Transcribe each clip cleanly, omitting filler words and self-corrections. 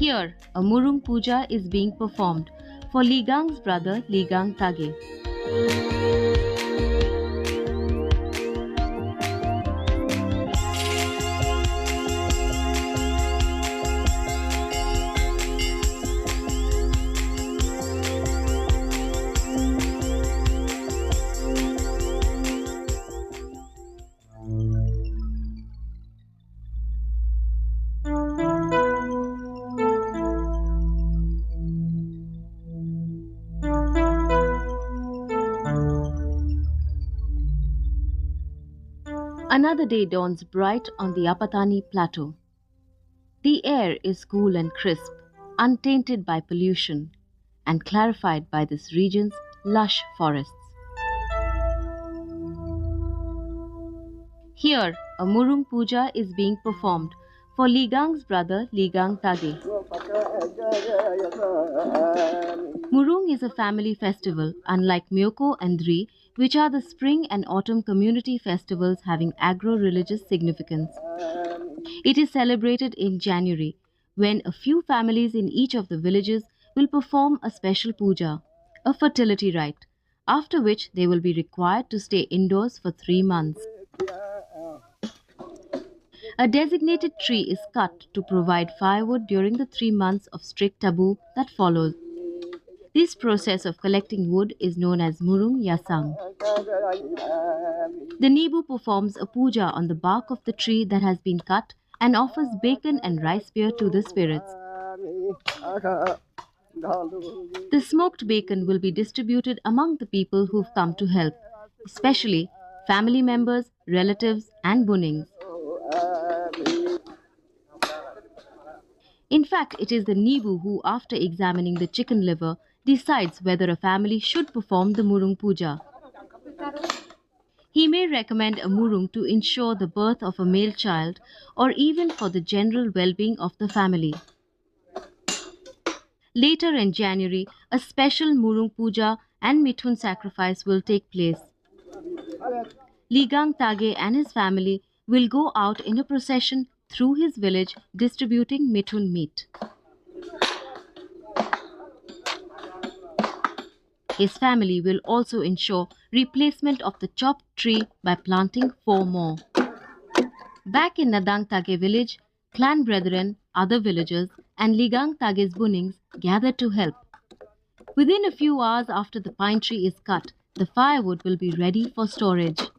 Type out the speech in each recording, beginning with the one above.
Here, a Murung Puja is being performed for Ligang's brother Ligang Tage. Another day dawns bright on the Apatani plateau. The air is cool and crisp, untainted by pollution, and clarified by this region's lush forests. Here, a Murung Puja is being performed for Ligang's brother Ligang Tage. Murung is a family festival, unlike Myoko and Dri, which are the spring and autumn community festivals having agro-religious significance. It is celebrated in January, when a few families in each of the villages will perform a special puja, a fertility rite, after which they will be required to stay indoors for 3 months. A designated tree is cut to provide firewood during the 3 months of strict taboo that follows. This process of collecting wood is known as Murung Yasang. The Nibu performs a puja on the bark of the tree that has been cut and offers bacon and rice beer to the spirits. The smoked bacon will be distributed among the people who've come to help, especially family members, relatives and bunings. In fact, it is the Nibu who, after examining the chicken liver, decides whether a family should perform the Murung Puja. He may recommend a Murung to ensure the birth of a male child or even for the general well-being of the family. Later in January, a special Murung Puja and Mithun sacrifice will take place. Ligang Tage and his family will go out in a procession through his village distributing Mithun meat. His family will also ensure replacement of the chopped tree by planting 4 more. Back in Nadang Tage village, clan brethren, other villagers and Ligang Tage's bunings gather to help. Within a few hours after the pine tree is cut, the firewood will be ready for storage.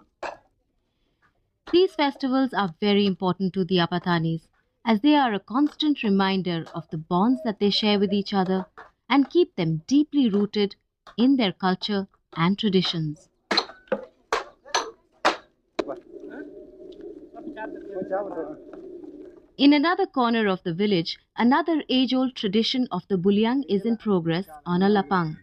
These festivals are very important to the Apatanis, as they are a constant reminder of the bonds that they share with each other and keep them deeply rooted in their culture and traditions. In another corner of the village, another age-old tradition of the Bulyang is in progress on a lapang.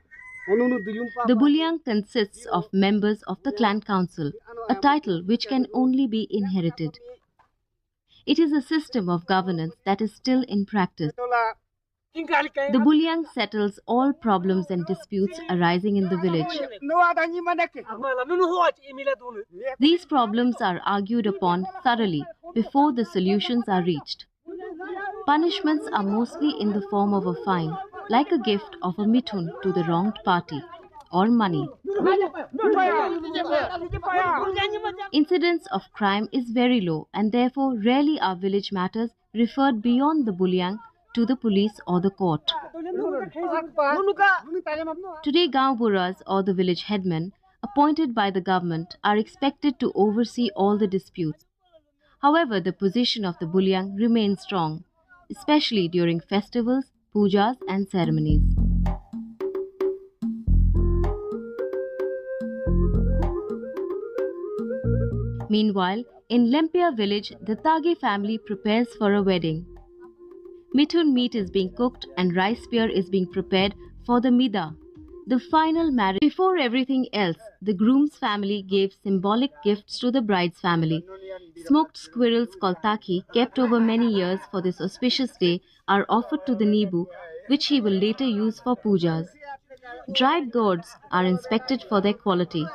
The Bullyang consists of members of the clan council, a title which can only be inherited. It is a system of governance that is still in practice. The Bullyang settles all problems and disputes arising in the village. These problems are argued upon thoroughly before the solutions are reached. Punishments are mostly in the form of a fine, like a gift of a mithun to the wronged party, or money. Incidence of crime is very low, and therefore rarely are village matters referred beyond the Bulyang to the police or the court. Today, Gaon Buras or the village headmen, appointed by the government, are expected to oversee all the disputes. However, the position of the Bulyang remains strong, especially during festivals, pujas and ceremonies. Meanwhile, in Lempia village, the Tage family prepares for a wedding. Mithun meat is being cooked and rice beer is being prepared for the Mida, the final marriage. Before everything else, the groom's family gave symbolic gifts to the bride's family. Smoked squirrels called taki, kept over many years for this auspicious day, are offered to the Nibu, which he will later use for pujas. Dried gourds are inspected for their quality.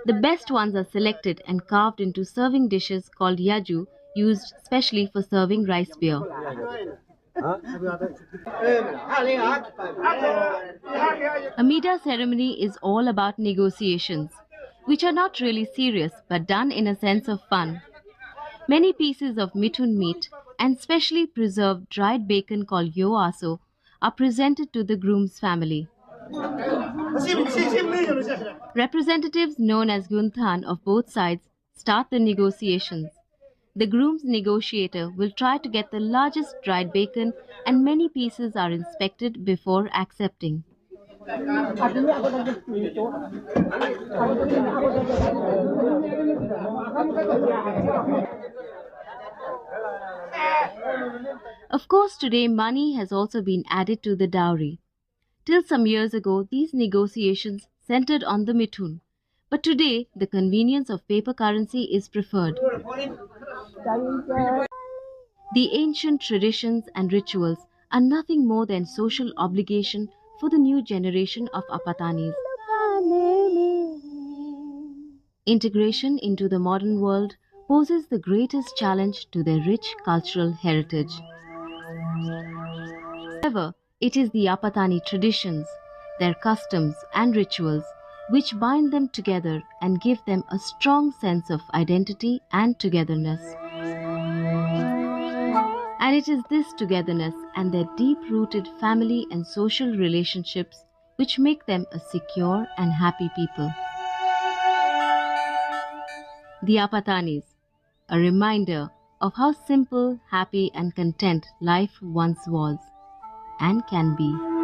The best ones are selected and carved into serving dishes called yaju, used specially for serving rice beer. A Mida ceremony is all about negotiations, which are not really serious but done in a sense of fun. Many pieces of Mithun meat and specially preserved dried bacon called yoaso are presented to the groom's family. Representatives known as Gunthan of both sides start the negotiations. The groom's negotiator will try to get the largest dried bacon and many pieces are inspected before accepting. Of course, today money has also been added to the dowry. Till some years ago, these negotiations centered on the Mithun. But today, the convenience of paper currency is preferred. The ancient traditions and rituals are nothing more than social obligation for the new generation of Apatanis. Integration into the modern world poses the greatest challenge to their rich cultural heritage. However, it is the Apatani traditions, their customs and rituals, which bind them together and give them a strong sense of identity and togetherness. And it is this togetherness and their deep-rooted family and social relationships which make them a secure and happy people. The Apatanis, a reminder of how simple, happy and content life once was and can be.